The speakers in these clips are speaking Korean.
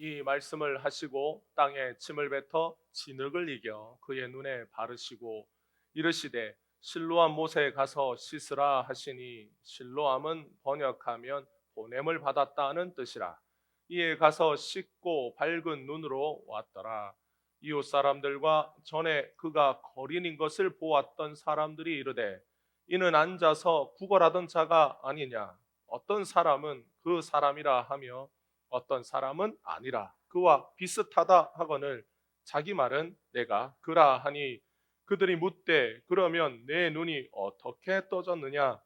이 말씀을 하시고 땅에 침을 뱉어 진흙을 이겨 그의 눈에 바르시고 이르시되 실로암 못에 가서 씻으라 하시니 실로암은 번역하면 보냄을 받았다는 뜻이라. 이에 가서 씻고 밝은 눈으로 왔더라. 이웃 사람들과 전에 그가 거린인 것을 보았던 사람들이 이르되 이는 앉아서 구걸하던 자가 아니냐. 어떤 사람은 그 사람이라 하며 어떤 사람은 아니라 그와 비슷하다 하거늘 자기 말은 내가 그라 하니 그들이 묻되 그러면 내 눈이 어떻게 떠졌느냐.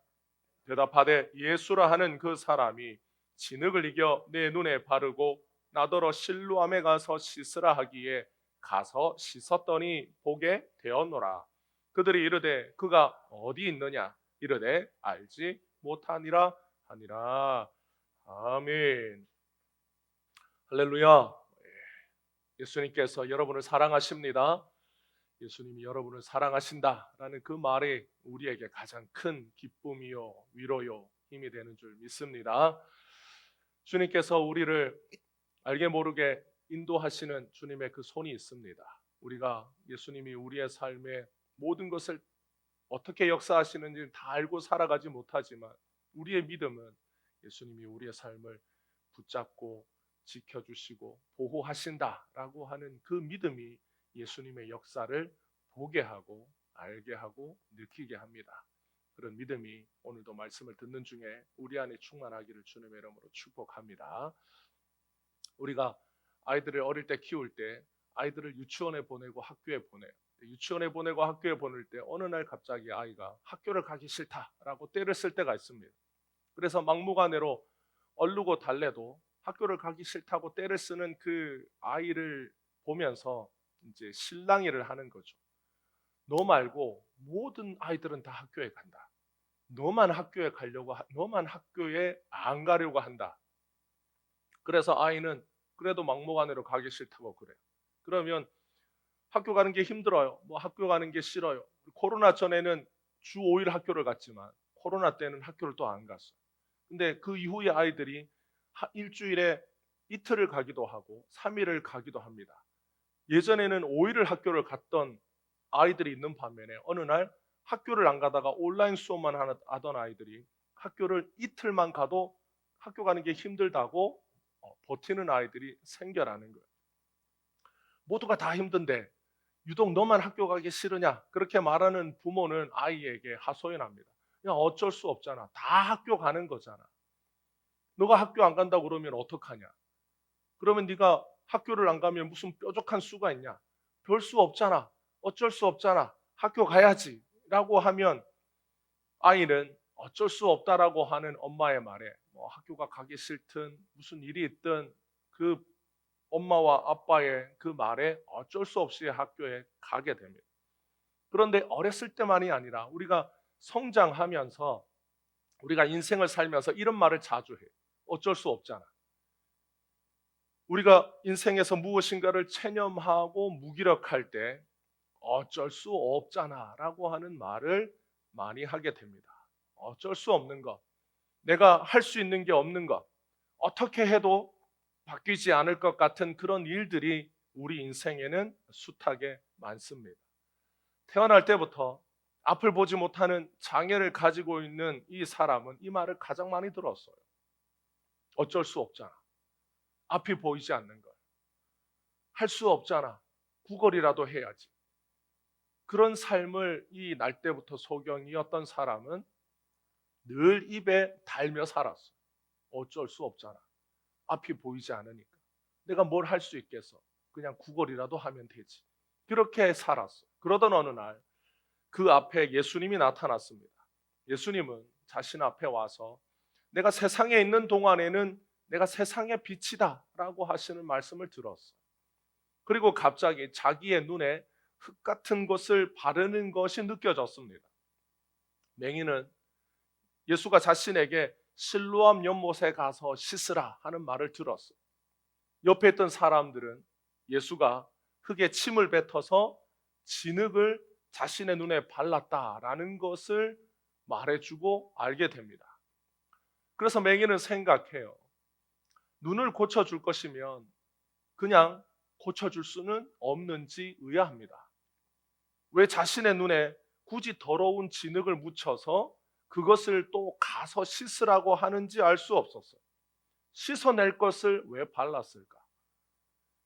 대답하되 예수라 하는 그 사람이 진흙을 이겨 내 눈에 바르고 나더러 실로암에 가서 씻으라 하기에 가서 씻었더니 보게 되었노라. 그들이 이르되 그가 어디 있느냐. 이르되 알지 못하니라 하니라. 아멘. 할렐루야. 예수님께서 여러분을 사랑하십니다. 예수님이 여러분을 사랑하신다라는 그 말이 우리에게 가장 큰 기쁨이요, 위로요, 힘이 되는 줄 믿습니다. 주님께서 우리를 알게 모르게 인도하시는 주님의 그 손이 있습니다. 우리가 예수님이 우리의 삶에 모든 것을 어떻게 역사하시는지 다 알고 살아가지 못하지만 우리의 믿음은 예수님이 우리의 삶을 붙잡고 지켜주시고 보호하신다라고 하는 그 믿음이 예수님의 역사를 보게 하고 알게 하고 느끼게 합니다. 그런 믿음이 오늘도 말씀을 듣는 중에 우리 안에 충만하기를 주님의 이름으로 축복합니다. 우리가 아이들을 어릴 때 키울 때 아이들을 유치원에 보내고 학교에 보내요. 유치원에 보내고 학교에 보낼 때 어느 날 갑자기 아이가 학교를 가기 싫다라고 떼를 쓸 때가 있습니다. 그래서 막무가내로 얼르고 달래도 학교를 가기 싫다고 떼를 쓰는 그 아이를 보면서 이제 실랑이를 하는 거죠. 너 말고 모든 아이들은 다 학교에 간다. 너만 학교에 너만 학교에 안 가려고 한다. 그래서 아이는 그래도 막무가내로 가기 싫다고 그래요. 그러면 학교 가는 게 힘들어요. 뭐 학교 가는 게 싫어요. 코로나 전에는 주 5일 학교를 갔지만 코로나 때는 학교를 또 안 갔어요. 근데 그 이후에 아이들이 일주일에 이틀을 가기도 하고 3일을 가기도 합니다. 예전에는 5일을 학교를 갔던 아이들이 있는 반면에 어느 날 학교를 안 가다가 온라인 수업만 하던 아이들이 학교를 이틀만 가도 학교 가는 게 힘들다고 버티는 아이들이 생겨나는 거예요. 모두가 다 힘든데 유독 너만 학교 가기 싫으냐? 그렇게 말하는 부모는 아이에게 하소연합니다. 그냥 어쩔 수 없잖아. 다 학교 가는 거잖아. 너가 학교 안 간다고 그러면 어떡하냐? 그러면 네가 학교를 안 가면 무슨 뾰족한 수가 있냐? 별 수 없잖아. 어쩔 수 없잖아. 학교 가야지. 라고 하면 아이는 어쩔 수 없다라고 하는 엄마의 말에 뭐 학교가 가기 싫든 무슨 일이 있든 그 엄마와 아빠의 그 말에 어쩔 수 없이 학교에 가게 됩니다. 그런데 어렸을 때만이 아니라 우리가 성장하면서 우리가 인생을 살면서 이런 말을 자주 해요. 어쩔 수 없잖아. 우리가 인생에서 무엇인가를 체념하고 무기력할 때 어쩔 수 없잖아 라고 하는 말을 많이 하게 됩니다. 어쩔 수 없는 것, 내가 할 수 있는 게 없는 것, 어떻게 해도 바뀌지 않을 것 같은 그런 일들이 우리 인생에는 숱하게 많습니다. 태어날 때부터 앞을 보지 못하는 장애를 가지고 있는 이 사람은 이 말을 가장 많이 들었어요. 어쩔 수 없잖아. 앞이 보이지 않는 걸. 할 수 없잖아. 구걸이라도 해야지. 그런 삶을 이 날 때부터 소경이었던 사람은 늘 입에 달며 살았어. 어쩔 수 없잖아. 앞이 보이지 않으니까. 내가 뭘 할 수 있겠어. 그냥 구걸이라도 하면 되지. 그렇게 살았어. 그러던 어느 날 그 앞에 예수님이 나타났습니다. 예수님은 자신 앞에 와서 내가 세상에 있는 동안에는 내가 세상의 빛이다 라고 하시는 말씀을 들었어. 그리고 갑자기 자기의 눈에 흙 같은 것을 바르는 것이 느껴졌습니다. 맹인은 예수가 자신에게 실로암 연못에 가서 씻으라 하는 말을 들었어. 옆에 있던 사람들은 예수가 흙에 침을 뱉어서 진흙을 자신의 눈에 발랐다라는 것을 말해주고 알게 됩니다. 그래서 맹인은 생각해요. 눈을 고쳐줄 것이면 그냥 고쳐줄 수는 없는지 의아합니다. 왜 자신의 눈에 굳이 더러운 진흙을 묻혀서 그것을 또 가서 씻으라고 하는지 알 수 없었어요. 씻어낼 것을 왜 발랐을까?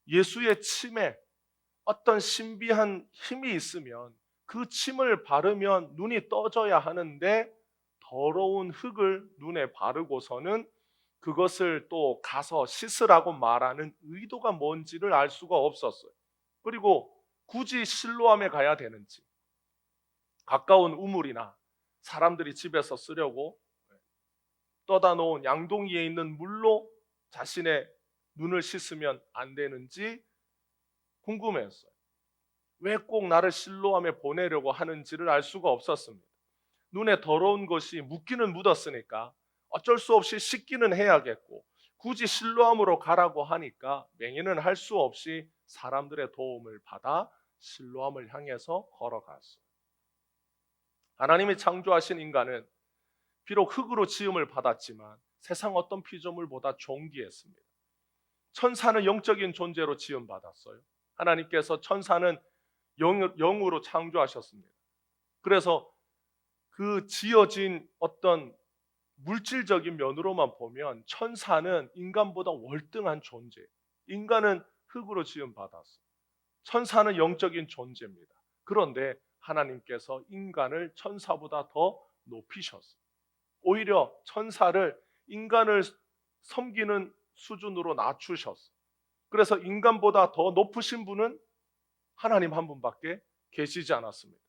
예수의 침에 어떤 신비한 힘이 있으면 그 침을 바르면 눈이 떠져야 하는데 더러운 흙을 눈에 바르고서는 그것을 또 가서 씻으라고 말하는 의도가 뭔지를 알 수가 없었어요. 그리고 굳이 실로암에 가야 되는지, 가까운 우물이나 사람들이 집에서 쓰려고 떠다 놓은 양동이에 있는 물로 자신의 눈을 씻으면 안 되는지 궁금했어요. 왜 꼭 나를 실로암에 보내려고 하는지를 알 수가 없었습니다. 눈에 더러운 것이 묻기는 묻었으니까 어쩔 수 없이 씻기는 해야겠고, 굳이 실로암으로 가라고 하니까 맹인은 할 수 없이 사람들의 도움을 받아 실로암을 향해서 걸어갔어요. 하나님이 창조하신 인간은 비록 흙으로 지음을 받았지만 세상 어떤 피조물보다 존귀했습니다. 천사는 영적인 존재로 지음받았어요. 하나님께서 천사는 영으로 창조하셨습니다. 그래서 그 지어진 어떤 물질적인 면으로만 보면 천사는 인간보다 월등한 존재. 인간은 흙으로 지음받았어요. 천사는 영적인 존재입니다. 그런데 하나님께서 인간을 천사보다 더 높이셨어요. 오히려 천사를 인간을 섬기는 수준으로 낮추셨어요. 그래서 인간보다 더 높으신 분은 하나님 한 분밖에 계시지 않았습니다.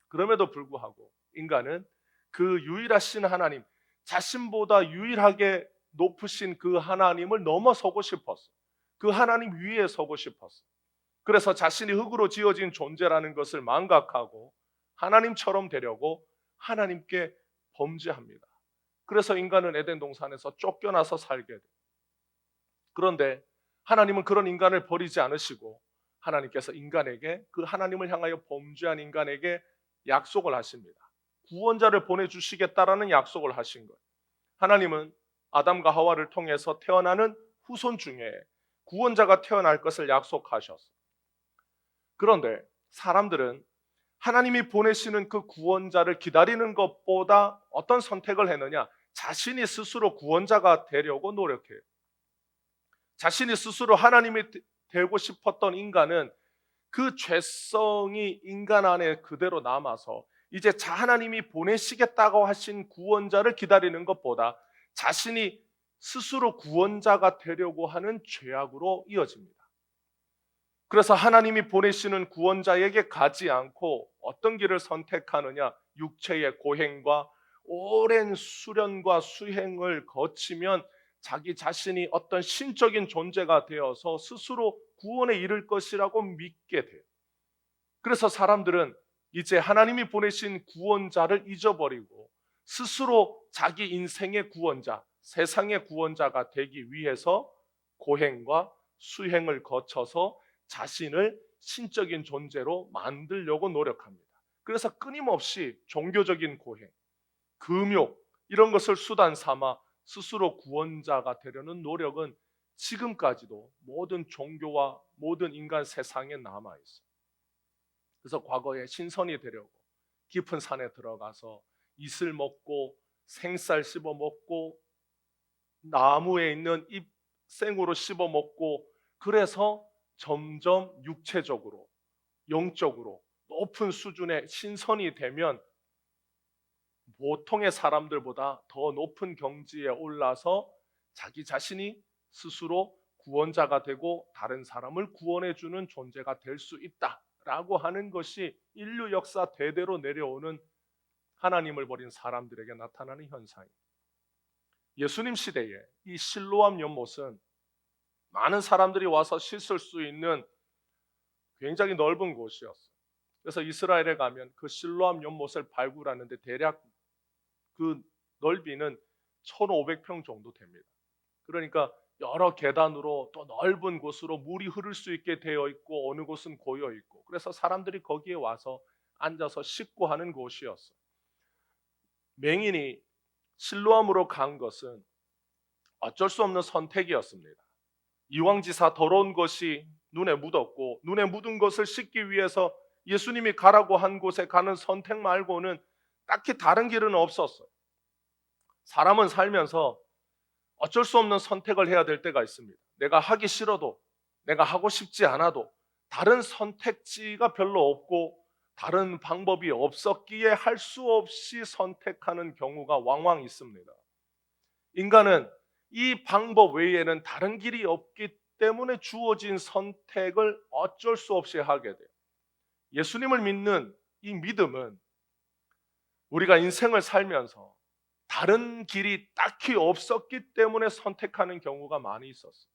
그럼에도 불구하고 인간은 그 유일하신 하나님, 자신보다 유일하게 높으신 그 하나님을 넘어서고 싶었어요. 그 하나님 위에 서고 싶었어요. 그래서 자신이 흙으로 지어진 존재라는 것을 망각하고 하나님처럼 되려고 하나님께 범죄합니다. 그래서 인간은 에덴 동산에서 쫓겨나서 살게 돼요. 그런데 하나님은 그런 인간을 버리지 않으시고 하나님께서 인간에게, 그 하나님을 향하여 범죄한 인간에게 약속을 하십니다. 구원자를 보내주시겠다라는 약속을 하신 거예요. 하나님은 아담과 하와를 통해서 태어나는 후손 중에 구원자가 태어날 것을 약속하셨어요. 그런데 사람들은 하나님이 보내시는 그 구원자를 기다리는 것보다 어떤 선택을 했느냐? 자신이 스스로 구원자가 되려고 노력해요. 자신이 스스로 하나님이 되고 싶었던 인간은 그 죄성이 인간 안에 그대로 남아서 이제 하나님이 보내시겠다고 하신 구원자를 기다리는 것보다 자신이 스스로 구원자가 되려고 하는 죄악으로 이어집니다. 그래서 하나님이 보내시는 구원자에게 가지 않고 어떤 길을 선택하느냐? 육체의 고행과 오랜 수련과 수행을 거치면 자기 자신이 어떤 신적인 존재가 되어서 스스로 구원에 이를 것이라고 믿게 돼요. 그래서 사람들은 이제 하나님이 보내신 구원자를 잊어버리고 스스로 자기 인생의 구원자, 세상의 구원자가 되기 위해서 고행과 수행을 거쳐서 자신을 신적인 존재로 만들려고 노력합니다. 그래서 끊임없이 종교적인 고행, 금욕 이런 것을 수단 삼아 스스로 구원자가 되려는 노력은 지금까지도 모든 종교와 모든 인간 세상에 남아 있어요. 그래서 과거에 신선이 되려고 깊은 산에 들어가서 이슬 먹고 생쌀 씹어 먹고 나무에 있는 잎 생으로 씹어 먹고, 그래서 점점 육체적으로 영적으로 높은 수준의 신선이 되면 보통의 사람들보다 더 높은 경지에 올라서 자기 자신이 스스로 구원자가 되고 다른 사람을 구원해 주는 존재가 될 수 있다라고 하는 것이 인류 역사 대대로 내려오는 하나님을 버린 사람들에게 나타나는 현상입니다. 예수님 시대에 이 실로암 연못은 많은 사람들이 와서 씻을 수 있는 굉장히 넓은 곳이었어요. 그래서 이스라엘에 가면 그 실로암 연못을 발굴하는데 대략 그 넓이는 1,500평 정도 됩니다. 그러니까 여러 계단으로 또 넓은 곳으로 물이 흐를 수 있게 되어 있고 어느 곳은 고여 있고, 그래서 사람들이 거기에 와서 앉아서 씻고 하는 곳이었어요. 맹인이 실로암으로 간 것은 어쩔 수 없는 선택이었습니다. 이왕지사 더러운 것이 눈에 묻었고 눈에 묻은 것을 씻기 위해서 예수님이 가라고 한 곳에 가는 선택 말고는 딱히 다른 길은 없었어요. 사람은 살면서 어쩔 수 없는 선택을 해야 될 때가 있습니다. 내가 하기 싫어도, 내가 하고 싶지 않아도 다른 선택지가 별로 없고 다른 방법이 없었기에 할 수 없이 선택하는 경우가 왕왕 있습니다. 인간은 이 방법 외에는 다른 길이 없기 때문에 주어진 선택을 어쩔 수 없이 하게 돼요. 예수님을 믿는 이 믿음은 우리가 인생을 살면서 다른 길이 딱히 없었기 때문에 선택하는 경우가 많이 있었어요.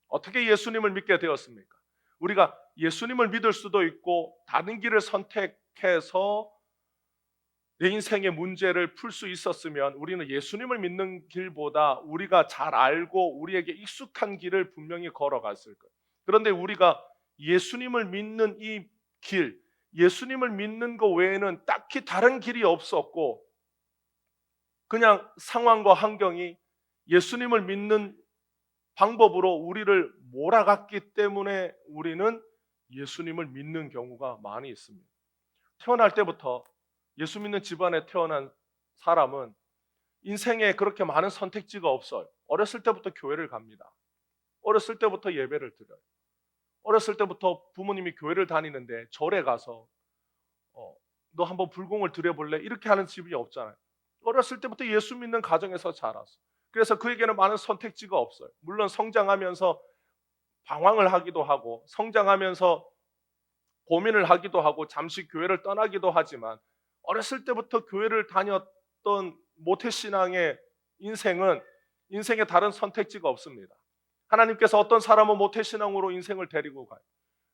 어떻게 예수님을 믿게 되었습니까? 우리가 예수님을 믿을 수도 있고 다른 길을 선택해서 내 인생의 문제를 풀 수 있었으면 우리는 예수님을 믿는 길보다 우리가 잘 알고 우리에게 익숙한 길을 분명히 걸어갔을 거예요. 그런데 우리가 예수님을 믿는 이 길, 예수님을 믿는 것 외에는 딱히 다른 길이 없었고 그냥 상황과 환경이 예수님을 믿는 방법으로 우리를 몰아갔기 때문에 우리는 예수님을 믿는 경우가 많이 있습니다. 태어날 때부터 예수 믿는 집안에 태어난 사람은 인생에 그렇게 많은 선택지가 없어요. 어렸을 때부터 교회를 갑니다. 어렸을 때부터 예배를 드려요. 어렸을 때부터 부모님이 교회를 다니는데 절에 가서 너 한번 불공을 드려볼래? 이렇게 하는 집이 없잖아요. 어렸을 때부터 예수 믿는 가정에서 자랐어요. 그래서 그에게는 많은 선택지가 없어요. 물론 성장하면서 방황을 하기도 하고 성장하면서 고민을 하기도 하고 잠시 교회를 떠나기도 하지만 어렸을 때부터 교회를 다녔던 모태신앙의 인생에 다른 선택지가 없습니다. 하나님께서 어떤 사람은 모태신앙으로 인생을 데리고 가요.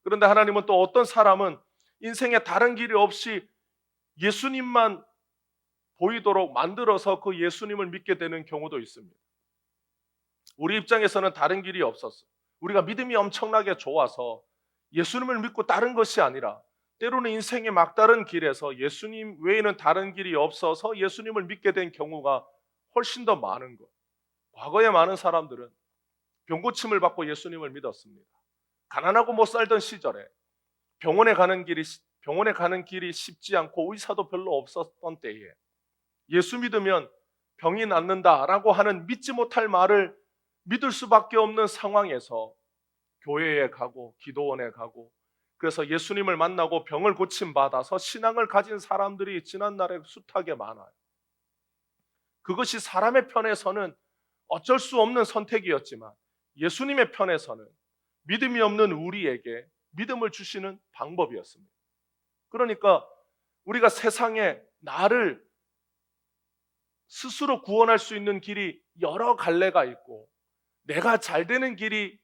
그런데 하나님은 또 어떤 사람은 인생에 다른 길이 없이 예수님만 보이도록 만들어서 그 예수님을 믿게 되는 경우도 있습니다. 우리 입장에서는 다른 길이 없었어요. 우리가 믿음이 엄청나게 좋아서 예수님을 믿고 다른 것이 아니라 때로는 인생의 막다른 길에서 예수님 외에는 다른 길이 없어서 예수님을 믿게 된 경우가 훨씬 더 많은 것. 과거에 많은 사람들은 병고침을 받고 예수님을 믿었습니다. 가난하고 못 살던 시절에 병원에 가는 길이 쉽지 않고 의사도 별로 없었던 때에 예수 믿으면 병이 낫는다라고 하는 믿지 못할 말을 믿을 수밖에 없는 상황에서 교회에 가고 기도원에 가고 그래서 예수님을 만나고 병을 고침받아서 신앙을 가진 사람들이 지난날에 숱하게 많아요. 그것이 사람의 편에서는 어쩔 수 없는 선택이었지만 예수님의 편에서는 믿음이 없는 우리에게 믿음을 주시는 방법이었습니다. 그러니까 우리가 세상에 나를 스스로 구원할 수 있는 길이 여러 갈래가 있고 내가 잘 되는 길이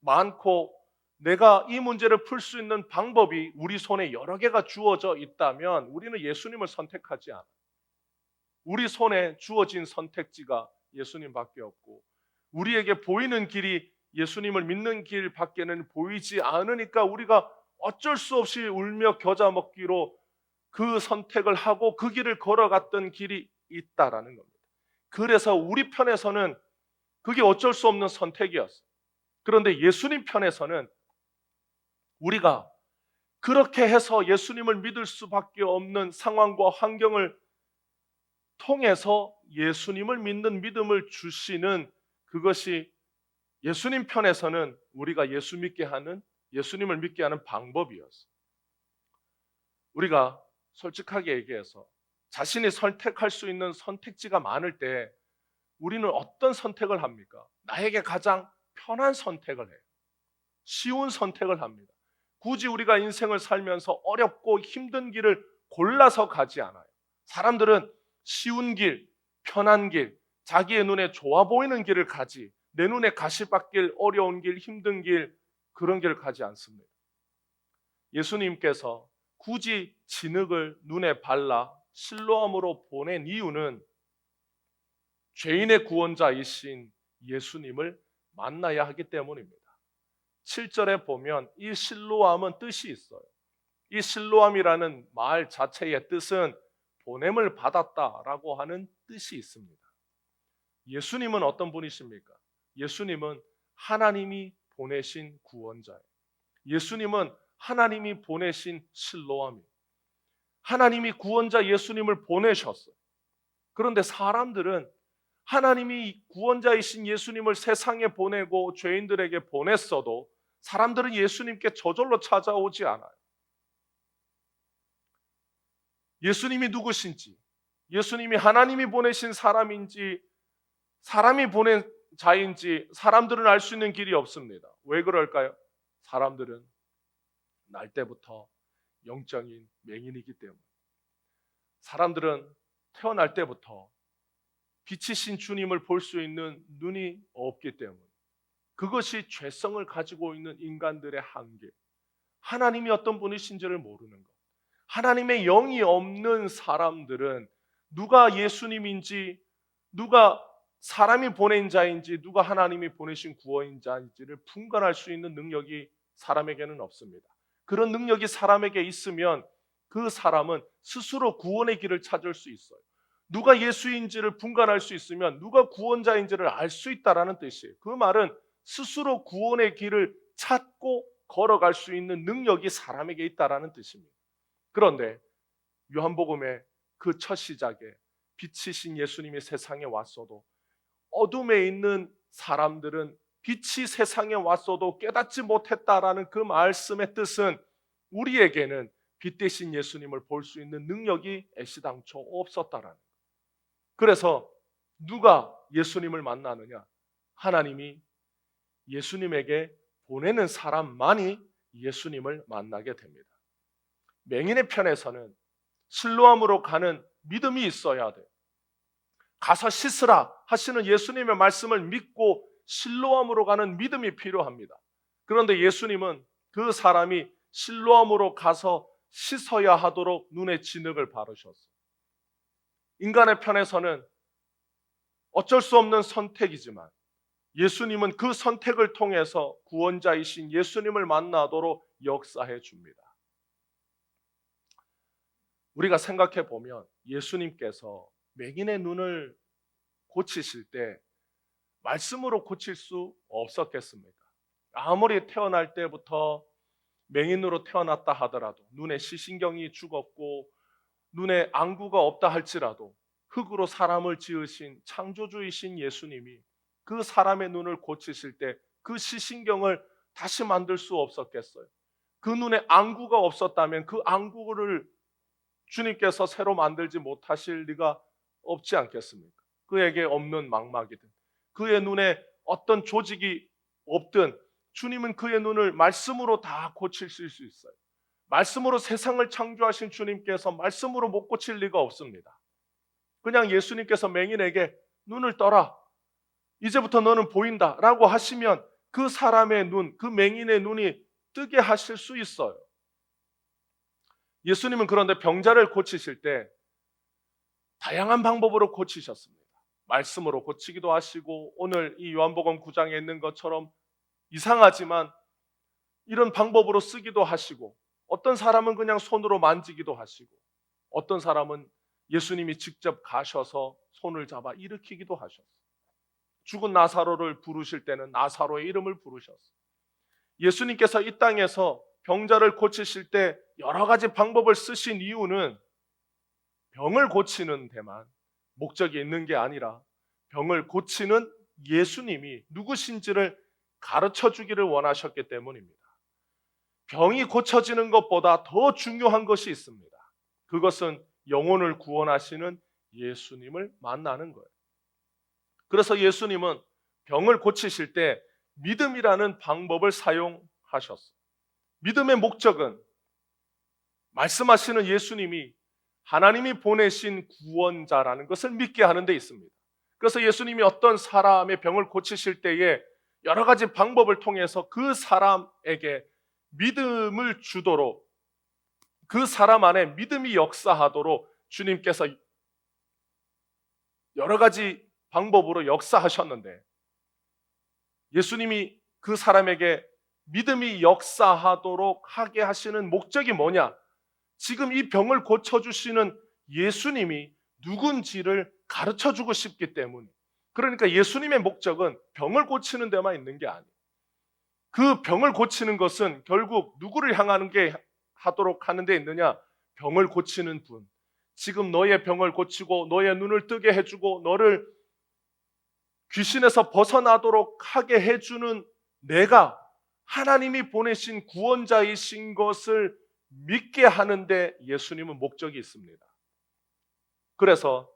많고 내가 이 문제를 풀 수 있는 방법이 우리 손에 여러 개가 주어져 있다면 우리는 예수님을 선택하지 않아요. 우리 손에 주어진 선택지가 예수님밖에 없고 우리에게 보이는 길이 예수님을 믿는 길밖에는 보이지 않으니까 우리가 어쩔 수 없이 울며 겨자 먹기로 그 선택을 하고 그 길을 걸어갔던 길이 있다라는 겁니다. 그래서 우리 편에서는 그게 어쩔 수 없는 선택이었어요. 그런데 예수님 편에서는 우리가 그렇게 해서 예수님을 믿을 수밖에 없는 상황과 환경을 통해서 예수님을 믿는 믿음을 주시는 그것이 예수님 편에서는 우리가 예수님을 믿게 하는 방법이었어요. 우리가 솔직하게 얘기해서 자신이 선택할 수 있는 선택지가 많을 때 우리는 어떤 선택을 합니까? 나에게 가장 편한 선택을 해요. 쉬운 선택을 합니다. 굳이 우리가 인생을 살면서 어렵고 힘든 길을 골라서 가지 않아요. 사람들은 쉬운 길, 편한 길, 자기의 눈에 좋아 보이는 길을 가지 내 눈에 가시밭길, 어려운 길, 힘든 길 그런 길을 가지 않습니다. 예수님께서 굳이 진흙을 눈에 발라 실로암으로 보낸 이유는 죄인의 구원자이신 예수님을 만나야 하기 때문입니다. 7절에 보면 이 실로암은 뜻이 있어요. 이 실로암이라는 말 자체의 뜻은 보냄을 받았다라고 하는 뜻이 있습니다. 예수님은 어떤 분이십니까? 예수님은 하나님이 보내신 구원자예요. 예수님은 하나님이 보내신 실로암이에요. 하나님이 구원자 예수님을 보내셨어요. 그런데 사람들은 하나님이 구원자이신 예수님을 세상에 보내고 죄인들에게 보냈어도 사람들은 예수님께 저절로 찾아오지 않아요. 예수님이 누구신지, 예수님이 하나님이 보내신 사람인지 사람이 보낸 자인지 사람들은 알 수 있는 길이 없습니다. 왜 그럴까요? 사람들은 날 때부터 영적인 맹인이기 때문에. 사람들은 태어날 때부터 빛이신 주님을 볼 수 있는 눈이 없기 때문에. 그것이 죄성을 가지고 있는 인간들의 한계. 하나님이 어떤 분이신지를 모르는 것. 하나님의 영이 없는 사람들은 누가 예수님인지, 누가 사람이 보낸 자인지, 누가 하나님이 보내신 구원자인지를 분간할 수 있는 능력이 사람에게는 없습니다. 그런 능력이 사람에게 있으면 그 사람은 스스로 구원의 길을 찾을 수 있어요. 누가 예수인지를 분간할 수 있으면 누가 구원자인지를 알 수 있다라는 뜻이에요. 그 말은 스스로 구원의 길을 찾고 걸어갈 수 있는 능력이 사람에게 있다라는 뜻입니다. 그런데 요한복음의 그 첫 시작에 빛이신 예수님이 세상에 왔어도 어둠에 있는 사람들은 빛이 세상에 왔어도 깨닫지 못했다라는 그 말씀의 뜻은 우리에게는 빛 대신 예수님을 볼 수 있는 능력이 애시당초 없었다라는 거예요. 그래서 누가 예수님을 만나느냐? 하나님이 예수님에게 보내는 사람만이 예수님을 만나게 됩니다. 맹인의 편에서는 실로암으로 가는 믿음이 있어야 돼요. 가서 씻으라 하시는 예수님의 말씀을 믿고 실로암으로 가는 믿음이 필요합니다. 그런데 예수님은 그 사람이 실로암으로 가서 씻어야 하도록 눈에 진흙을 바르셨어요. 인간의 편에서는 어쩔 수 없는 선택이지만 예수님은 그 선택을 통해서 구원자이신 예수님을 만나도록 역사해 줍니다. 우리가 생각해 보면 예수님께서 맹인의 눈을 고치실 때 말씀으로 고칠 수 없었겠습니까? 아무리 태어날 때부터 맹인으로 태어났다 하더라도, 눈에 시신경이 죽었고 눈에 안구가 없다 할지라도 흙으로 사람을 지으신 창조주이신 예수님이 그 사람의 눈을 고치실 때 그 시신경을 다시 만들 수 없었겠어요? 그 눈에 안구가 없었다면 그 안구를 주님께서 새로 만들지 못하실 리가 없지 않겠습니까? 그에게 없는 망막이든 그의 눈에 어떤 조직이 없든 주님은 그의 눈을 말씀으로 다 고칠 수 있어요. 말씀으로 세상을 창조하신 주님께서 말씀으로 못 고칠 리가 없습니다. 그냥 예수님께서 맹인에게 눈을 떠라, 이제부터 너는 보인다 라고 하시면 그 사람의 눈, 그 맹인의 눈이 뜨게 하실 수 있어요. 예수님은 그런데 병자를 고치실 때 다양한 방법으로 고치셨습니다. 말씀으로 고치기도 하시고, 오늘 이 요한복음 9장에 있는 것처럼 이상하지만 이런 방법으로 쓰기도 하시고, 어떤 사람은 그냥 손으로 만지기도 하시고, 어떤 사람은 예수님이 직접 가셔서 손을 잡아 일으키기도 하셨어요. 죽은 나사로를 부르실 때는 나사로의 이름을 부르셨어요. 예수님께서 이 땅에서 병자를 고치실 때 여러 가지 방법을 쓰신 이유는 병을 고치는 데만 목적이 있는 게 아니라 병을 고치는 예수님이 누구신지를 가르쳐 주기를 원하셨기 때문입니다. 병이 고쳐지는 것보다 더 중요한 것이 있습니다. 그것은 영혼을 구원하시는 예수님을 만나는 거예요. 그래서 예수님은 병을 고치실 때 믿음이라는 방법을 사용하셨어요. 믿음의 목적은 말씀하시는 예수님이 하나님이 보내신 구원자라는 것을 믿게 하는 데 있습니다. 그래서 예수님이 어떤 사람의 병을 고치실 때에 여러 가지 방법을 통해서 그 사람에게 믿음을 주도록, 그 사람 안에 믿음이 역사하도록 주님께서 여러 가지 방법으로 역사하셨는데, 예수님이 그 사람에게 믿음이 역사하도록 하게 하시는 목적이 뭐냐? 지금 이 병을 고쳐주시는 예수님이 누군지를 가르쳐주고 싶기 때문에. 그러니까 예수님의 목적은 병을 고치는 데만 있는 게 아니에요. 그 병을 고치는 것은 결국 누구를 향하는 게 하도록 하는 데 있느냐? 병을 고치는 분. 지금 너의 병을 고치고 너의 눈을 뜨게 해주고 너를 귀신에서 벗어나도록 하게 해주는 내가 하나님이 보내신 구원자이신 것을 믿게 하는데 예수님은 목적이 있습니다. 그래서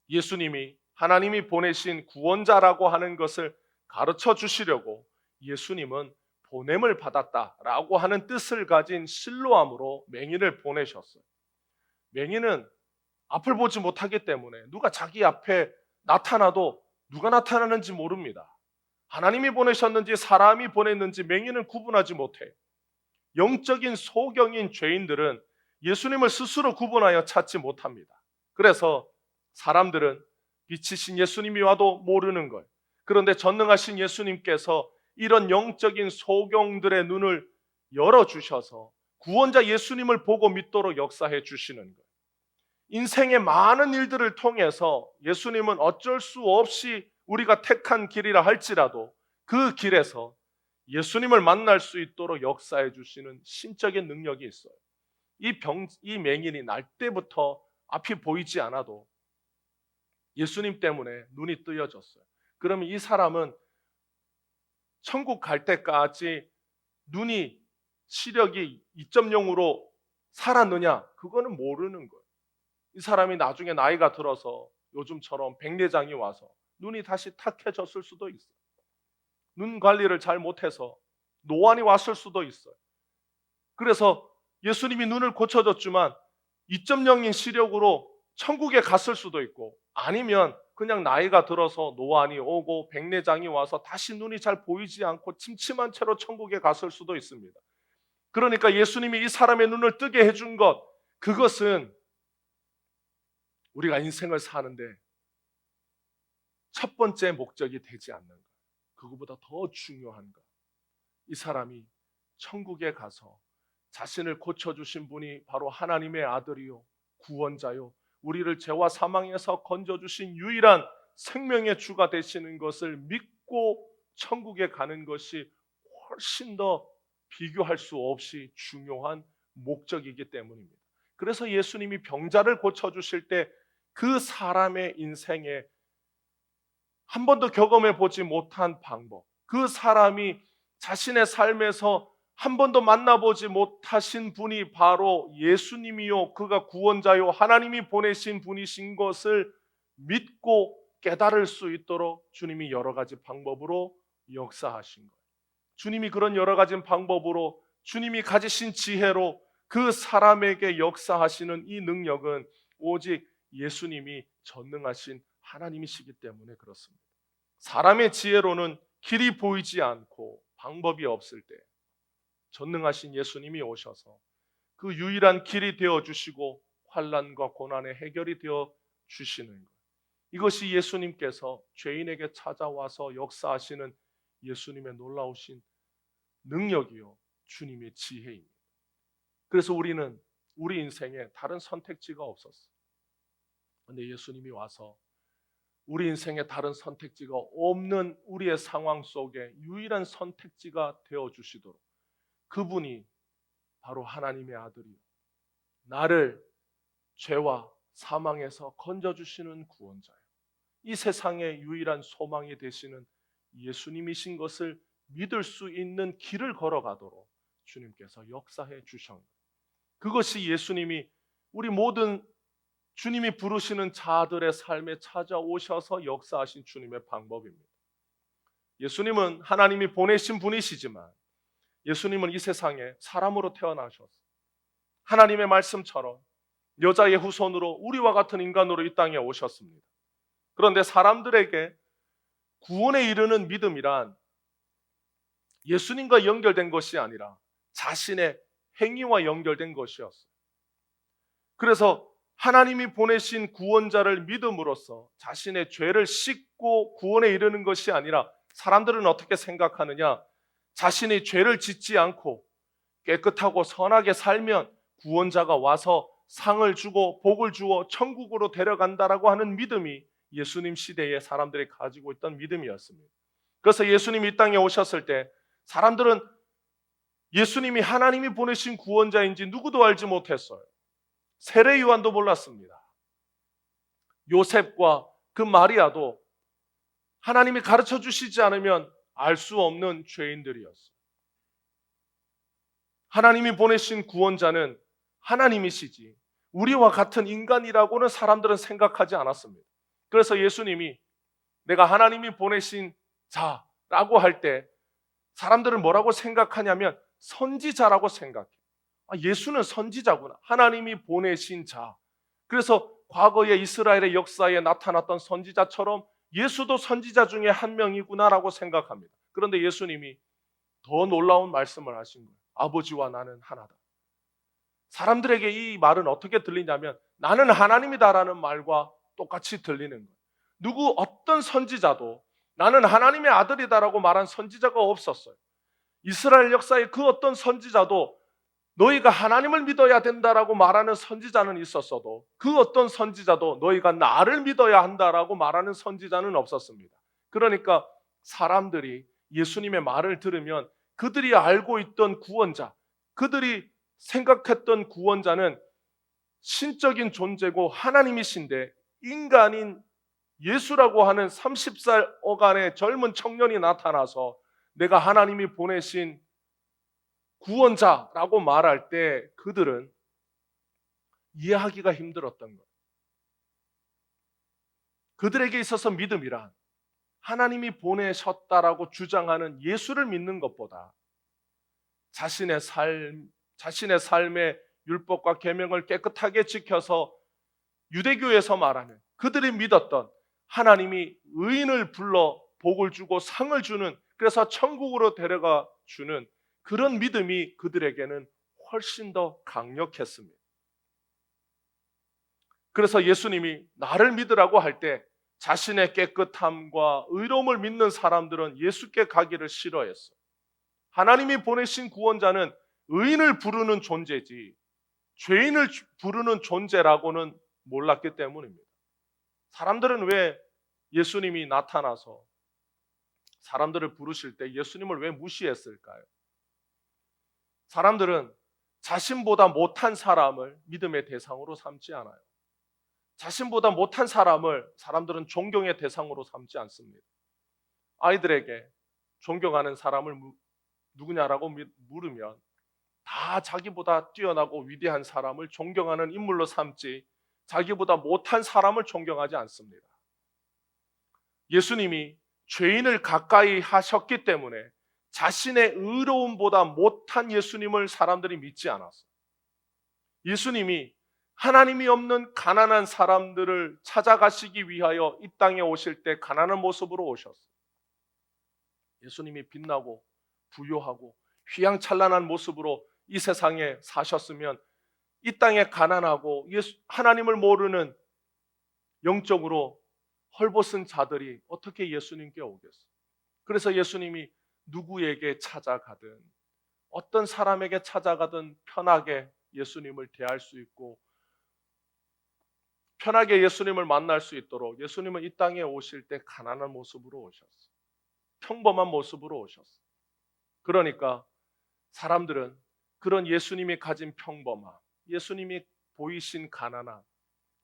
예수님이 하나님이 보내신 구원자라고 하는 것을 가르쳐 주시려고 예수님은 보냄을 받았다라고 하는 뜻을 가진 실로암으로 맹인을 보내셨어요. 맹인은 앞을 보지 못하기 때문에 누가 자기 앞에 나타나도 누가 나타나는지 모릅니다. 하나님이 보내셨는지 사람이 보냈는지 맹인은 구분하지 못해요. 영적인 소경인 죄인들은 예수님을 스스로 구분하여 찾지 못합니다. 그래서 사람들은 빛이신 예수님이 와도 모르는 거예요. 그런데 전능하신 예수님께서 이런 영적인 소경들의 눈을 열어주셔서 구원자 예수님을 보고 믿도록 역사해 주시는 거예요. 인생의 많은 일들을 통해서 예수님은 어쩔 수 없이 우리가 택한 길이라 할지라도 그 길에서 예수님을 만날 수 있도록 역사해 주시는 신적인 능력이 있어요. 이 맹인이 날 때부터 앞이 보이지 않아도 예수님 때문에 눈이 뜨여졌어요. 그러면 이 사람은 천국 갈 때까지 눈이 시력이 2.0으로 살았느냐? 그거는 모르는 거예요. 이 사람이 나중에 나이가 들어서 요즘처럼 백내장이 와서 눈이 다시 탁해졌을 수도 있어요. 눈 관리를 잘 못해서 노안이 왔을 수도 있어요. 그래서 예수님이 눈을 고쳐줬지만 2.0인 시력으로 천국에 갔을 수도 있고 아니면 그냥 나이가 들어서 노안이 오고 백내장이 와서 다시 눈이 잘 보이지 않고 침침한 채로 천국에 갔을 수도 있습니다. 그러니까 예수님이 이 사람의 눈을 뜨게 해준 것, 그것은 우리가 인생을 사는데 첫 번째 목적이 되지 않는 것, 그거보다 더 중요한 것, 이 사람이 천국에 가서 자신을 고쳐주신 분이 바로 하나님의 아들이요 구원자요 우리를 죄와 사망에서 건져주신 유일한 생명의 주가 되시는 것을 믿고 천국에 가는 것이 훨씬 더 비교할 수 없이 중요한 목적이기 때문입니다. 그래서 예수님이 병자를 고쳐주실 때 그 사람의 인생에 한 번도 경험해 보지 못한 방법, 그 사람이 자신의 삶에서 한 번도 만나보지 못하신 분이 바로 예수님이요 그가 구원자요 하나님이 보내신 분이신 것을 믿고 깨달을 수 있도록 주님이 여러 가지 방법으로 역사하신 거예요. 주님이 그런 여러 가지 방법으로 주님이 가지신 지혜로 그 사람에게 역사하시는 이 능력은 오직 예수님이 전능하신 하나님이시기 때문에 그렇습니다. 사람의 지혜로는 길이 보이지 않고 방법이 없을 때 전능하신 예수님이 오셔서 그 유일한 길이 되어주시고 환난과 고난의 해결이 되어주시는 것, 이것이 예수님께서 죄인에게 찾아와서 역사하시는 예수님의 놀라우신 능력이요 주님의 지혜입니다. 그래서 우리는 우리 인생에 다른 선택지가 없었어요. 그런데 예수님이 와서 우리 인생에 다른 선택지가 없는 우리의 상황 속에 유일한 선택지가 되어주시도록 그분이 바로 하나님의 아들이요 나를 죄와 사망에서 건져주시는 구원자예요. 이 세상의 유일한 소망이 되시는 예수님이신 것을 믿을 수 있는 길을 걸어가도록 주님께서 역사해 주셨습니다. 그것이 예수님이 우리 모든 주님이 부르시는 자들의 삶에 찾아오셔서 역사하신 주님의 방법입니다. 예수님은 하나님이 보내신 분이시지만 예수님은 이 세상에 사람으로 태어나셨어요. 하나님의 말씀처럼 여자의 후손으로 우리와 같은 인간으로 이 땅에 오셨습니다. 그런데 사람들에게 구원에 이르는 믿음이란 예수님과 연결된 것이 아니라 자신의 행위와 연결된 것이었어요. 그래서 하나님이 보내신 구원자를 믿음으로써 자신의 죄를 씻고 구원에 이르는 것이 아니라 사람들은 어떻게 생각하느냐? 자신이 죄를 짓지 않고 깨끗하고 선하게 살면 구원자가 와서 상을 주고 복을 주어 천국으로 데려간다라고 하는 믿음이 예수님 시대에 사람들이 가지고 있던 믿음이었습니다. 그래서 예수님이 이 땅에 오셨을 때 사람들은 예수님이 하나님이 보내신 구원자인지 누구도 알지 못했어요. 세례 요한도 몰랐습니다. 요셉과 그 마리아도 하나님이 가르쳐 주시지 않으면 알 수 없는 죄인들이었어요. 하나님이 보내신 구원자는 하나님이시지 우리와 같은 인간이라고는 사람들은 생각하지 않았습니다. 그래서 예수님이 내가 하나님이 보내신 자라고 할 때 사람들은 뭐라고 생각하냐면 선지자라고 생각해요. 예수는 선지자구나. 하나님이 보내신 자. 그래서 과거의 이스라엘의 역사에 나타났던 선지자처럼 예수도 선지자 중에 한 명이구나라고 생각합니다. 그런데 예수님이 더 놀라운 말씀을 하신 거예요. 아버지와 나는 하나다. 사람들에게 이 말은 어떻게 들리냐면 나는 하나님이다라는 말과 똑같이 들리는 거예요. 누구 어떤 선지자도 나는 하나님의 아들이다라고 말한 선지자가 없었어요. 이스라엘 역사에 그 어떤 선지자도 너희가 하나님을 믿어야 된다라고 말하는 선지자는 있었어도 그 어떤 선지자도 너희가 나를 믿어야 한다라고 말하는 선지자는 없었습니다. 그러니까 사람들이 예수님의 말을 들으면 그들이 알고 있던 구원자, 그들이 생각했던 구원자는 신적인 존재고 하나님이신데 인간인 예수라고 하는 30살 어간의 젊은 청년이 나타나서 내가 하나님이 보내신 구원자라고 말할 때 그들은 이해하기가 힘들었던 거예요. 그들에게 있어서 믿음이란 하나님이 보내셨다라고 주장하는 예수를 믿는 것보다 자신의 삶의 율법과 계명을 깨끗하게 지켜서 유대교에서 말하는 그들이 믿었던 하나님이 의인을 불러 복을 주고 상을 주는 그래서 천국으로 데려가 주는 그런 믿음이 그들에게는 훨씬 더 강력했습니다. 그래서 예수님이 나를 믿으라고 할 때 자신의 깨끗함과 의로움을 믿는 사람들은 예수께 가기를 싫어했어요. 하나님이 보내신 구원자는 의인을 부르는 존재지 죄인을 부르는 존재라고는 몰랐기 때문입니다. 사람들은 왜 예수님이 나타나서 사람들을 부르실 때 예수님을 왜 무시했을까요? 사람들은 자신보다 못한 사람을 믿음의 대상으로 삼지 않아요. 자신보다 못한 사람을 사람들은 존경의 대상으로 삼지 않습니다. 아이들에게 존경하는 사람을 누구냐라고 물으면 다 자기보다 뛰어나고 위대한 사람을 존경하는 인물로 삼지 자기보다 못한 사람을 존경하지 않습니다. 예수님이 죄인을 가까이 하셨기 때문에 자신의 의로움보다 못한 예수님을 사람들이 믿지 않았어요. 예수님이 하나님이 없는 가난한 사람들을 찾아가시기 위하여 이 땅에 오실 때 가난한 모습으로 오셨어요. 예수님이 빛나고 부유하고 휘황찬란한 모습으로 이 세상에 사셨으면 이 땅에 가난하고 하나님을 모르는 영적으로 헐벗은 자들이 어떻게 예수님께 오겠어요? 그래서 예수님이 누구에게 찾아가든 어떤 사람에게 찾아가든 편하게 예수님을 대할 수 있고 편하게 예수님을 만날 수 있도록 예수님은 이 땅에 오실 때 가난한 모습으로 오셨어요. 평범한 모습으로 오셨어요. 그러니까 사람들은 그런 예수님이 가진 평범함, 예수님이 보이신 가난함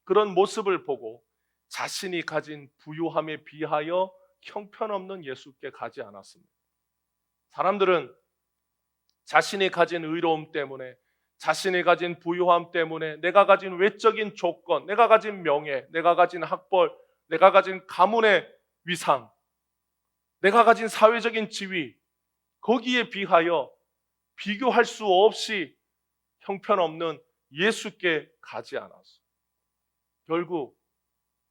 그런 모습을 보고 자신이 가진 부유함에 비하여 형편없는 예수께 가지 않았습니다. 사람들은 자신이 가진 의로움 때문에 자신이 가진 부유함 때문에 내가 가진 외적인 조건, 내가 가진 명예, 내가 가진 학벌, 내가 가진 가문의 위상, 내가 가진 사회적인 지위 거기에 비하여 비교할 수 없이 형편없는 예수께 가지 않았어요. 결국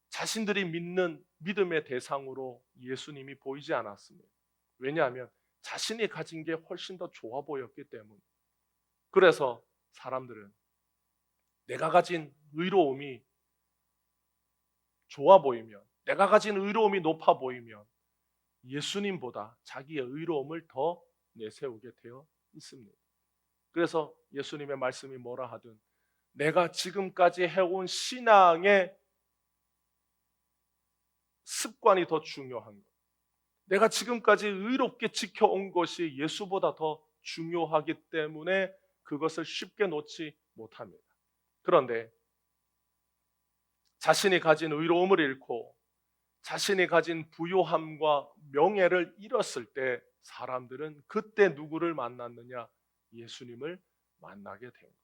자신들이 믿는 믿음의 대상으로 예수님이 보이지 않았습니다. 왜냐하면 자신이 가진 게 훨씬 더 좋아 보였기 때문에. 그래서 사람들은 내가 가진 의로움이 좋아 보이면 내가 가진 의로움이 높아 보이면 예수님보다 자기의 의로움을 더 내세우게 되어 있습니다. 그래서 예수님의 말씀이 뭐라 하든 내가 지금까지 해온 신앙의 습관이 더 중요한 것. 내가 지금까지 의롭게 지켜온 것이 예수보다 더 중요하기 때문에 그것을 쉽게 놓지 못합니다. 그런데 자신이 가진 의로움을 잃고 자신이 가진 부요함과 명예를 잃었을 때 사람들은 그때 누구를 만났느냐? 예수님을 만나게 된 것.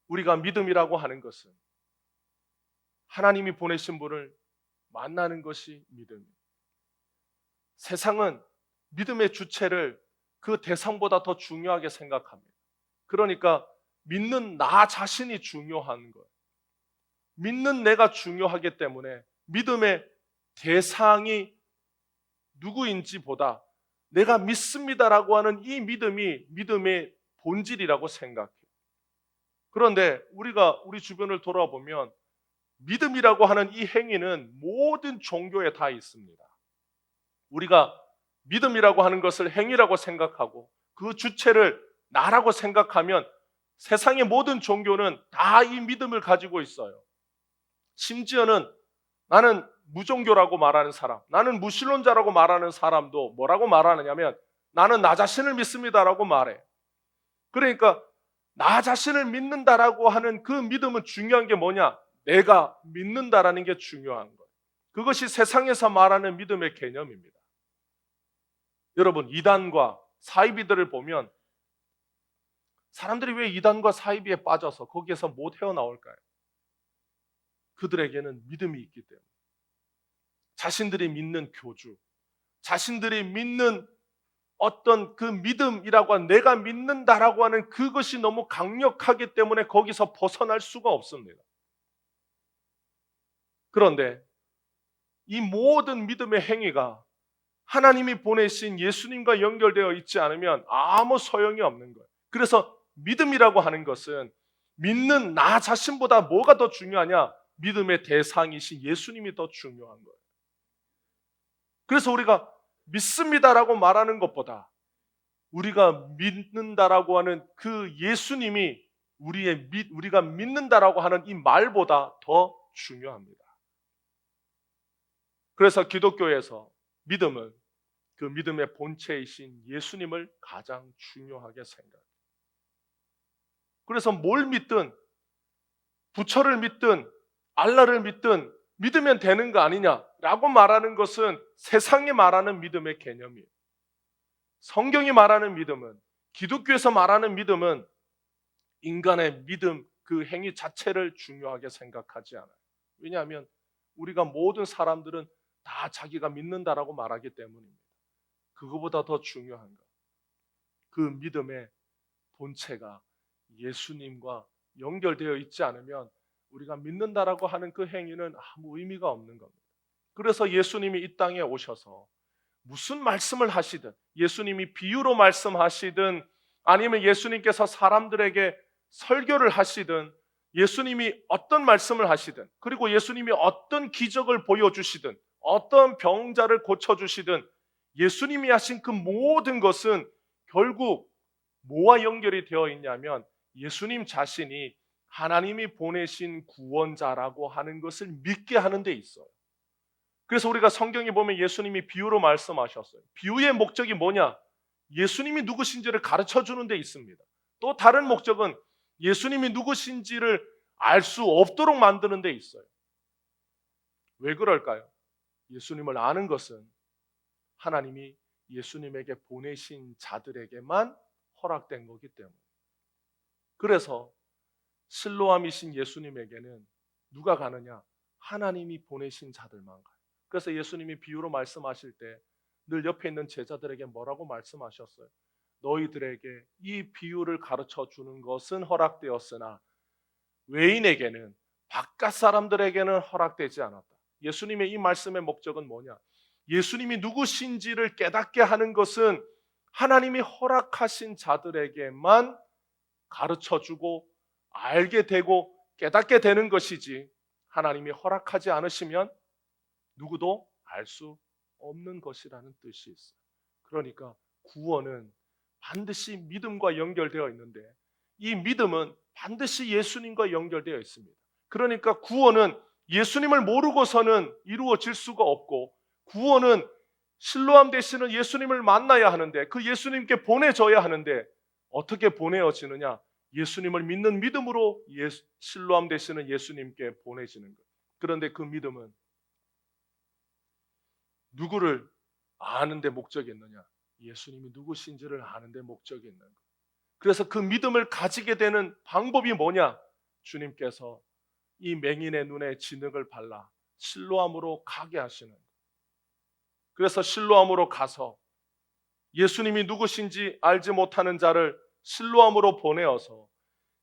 우리가 믿음이라고 하는 것은 하나님이 보내신 분을 만나는 것이 믿음입니다. 세상은 믿음의 주체를 그 대상보다 더 중요하게 생각합니다. 그러니까 믿는 나 자신이 중요한 거예요. 믿는 내가 중요하기 때문에 믿음의 대상이 누구인지보다 내가 믿습니다라고 하는 이 믿음이 믿음의 본질이라고 생각해요. 그런데 우리가 우리 주변을 돌아보면 믿음이라고 하는 이 행위는 모든 종교에 다 있습니다. 우리가 믿음이라고 하는 것을 행위라고 생각하고 그 주체를 나라고 생각하면 세상의 모든 종교는 다 이 믿음을 가지고 있어요. 심지어는 나는 무종교라고 말하는 사람, 나는 무신론자라고 말하는 사람도 뭐라고 말하느냐면 나는 나 자신을 믿습니다라고 말해. 그러니까 나 자신을 믿는다라고 하는 그 믿음은 중요한 게 뭐냐? 내가 믿는다라는 게 중요한 거예요. 그것이 세상에서 말하는 믿음의 개념입니다. 여러분, 이단과 사이비들을 보면 사람들이 왜 이단과 사이비에 빠져서 거기에서 못 헤어나올까요? 그들에게는 믿음이 있기 때문에. 자신들이 믿는 교주, 자신들이 믿는 어떤 그 믿음이라고 하는 내가 믿는다라고 하는 그것이 너무 강력하기 때문에 거기서 벗어날 수가 없습니다. 그런데 이 모든 믿음의 행위가 하나님이 보내신 예수님과 연결되어 있지 않으면 아무 소용이 없는 거예요. 그래서 믿음이라고 하는 것은 믿는 나 자신보다 뭐가 더 중요하냐? 믿음의 대상이신 예수님이 더 중요한 거예요. 그래서 우리가 믿습니다라고 말하는 것보다 우리가 믿는다라고 하는 그 예수님이 우리가 믿는다라고 하는 이 말보다 더 중요합니다. 그래서 기독교에서 믿음은 그 믿음의 본체이신 예수님을 가장 중요하게 생각해요. 그래서 뭘 믿든 부처를 믿든 알라를 믿든 믿으면 되는 거 아니냐라고 말하는 것은 세상이 말하는 믿음의 개념이에요. 성경이 말하는 믿음은, 기독교에서 말하는 믿음은 인간의 믿음 그 행위 자체를 중요하게 생각하지 않아요. 왜냐하면 우리가 모든 사람들은 다 자기가 믿는다라고 말하기 때문입니다. 그거보다 더 중요한 것, 그 믿음의 본체가 예수님과 연결되어 있지 않으면 우리가 믿는다라고 하는 그 행위는 아무 의미가 없는 겁니다. 그래서 예수님이 이 땅에 오셔서 무슨 말씀을 하시든, 예수님이 비유로 말씀하시든 아니면 예수님께서 사람들에게 설교를 하시든, 예수님이 어떤 말씀을 하시든, 그리고 예수님이 어떤 기적을 보여주시든, 어떤 병자를 고쳐주시든 예수님이 하신 그 모든 것은 결국 뭐와 연결이 되어 있냐면 예수님 자신이 하나님이 보내신 구원자라고 하는 것을 믿게 하는 데 있어요. 그래서 우리가 성경에 보면 예수님이 비유로 말씀하셨어요. 비유의 목적이 뭐냐? 예수님이 누구신지를 가르쳐 주는 데 있습니다. 또 다른 목적은 예수님이 누구신지를 알 수 없도록 만드는 데 있어요. 왜 그럴까요? 예수님을 아는 것은 하나님이 예수님에게 보내신 자들에게만 허락된 거기 때문에. 그래서 실로암이신 예수님에게는 누가 가느냐? 하나님이 보내신 자들만 가요. 그래서 예수님이 비유로 말씀하실 때 늘 옆에 있는 제자들에게 뭐라고 말씀하셨어요? 너희들에게 이 비유를 가르쳐 주는 것은 허락되었으나 외인에게는, 바깥 사람들에게는 허락되지 않았다. 예수님의 이 말씀의 목적은 뭐냐? 예수님이 누구신지를 깨닫게 하는 것은 하나님이 허락하신 자들에게만 가르쳐주고 알게 되고 깨닫게 되는 것이지, 하나님이 허락하지 않으시면 누구도 알 수 없는 것이라는 뜻이 있어요. 그러니까 구원은 반드시 믿음과 연결되어 있는데 이 믿음은 반드시 예수님과 연결되어 있습니다. 그러니까 구원은 예수님을 모르고서는 이루어질 수가 없고, 구원은 실로암 되시는 예수님을 만나야 하는데, 그 예수님께 보내져야 하는데, 어떻게 보내어지느냐? 예수님을 믿는 믿음으로 실로암 되시는 예수님께 보내지는 거예요. 그런데 그 믿음은 누구를 아는데 목적이 있느냐? 예수님이 누구신지를 아는데 목적이 있는 거예요. 그래서 그 믿음을 가지게 되는 방법이 뭐냐? 주님께서 이 맹인의 눈에 진흙을 발라 실로암으로 가게 하시는 거예요. 그래서 실로암으로 가서 예수님이 누구신지 알지 못하는 자를 실로암으로 보내어서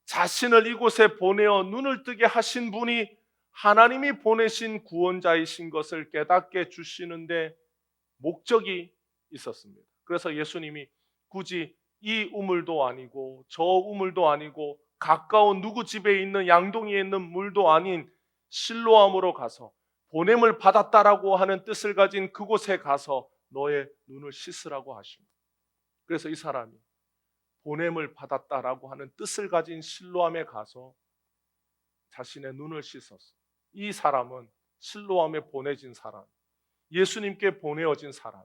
자신을 이곳에 보내어 눈을 뜨게 하신 분이 하나님이 보내신 구원자이신 것을 깨닫게 주시는데 목적이 있었습니다. 그래서 예수님이 굳이 이 우물도 아니고 저 우물도 아니고 가까운 누구 집에 있는 양동이에 있는 물도 아닌 실로암으로 가서 보냄을 받았다라고 하는 뜻을 가진 그곳에 가서 너의 눈을 씻으라고 하십니다. 그래서 이 사람이 보냄을 받았다라고 하는 뜻을 가진 실로암에 가서 자신의 눈을 씻었어. 이 사람은 실로암에 보내진 사람, 예수님께 보내어진 사람.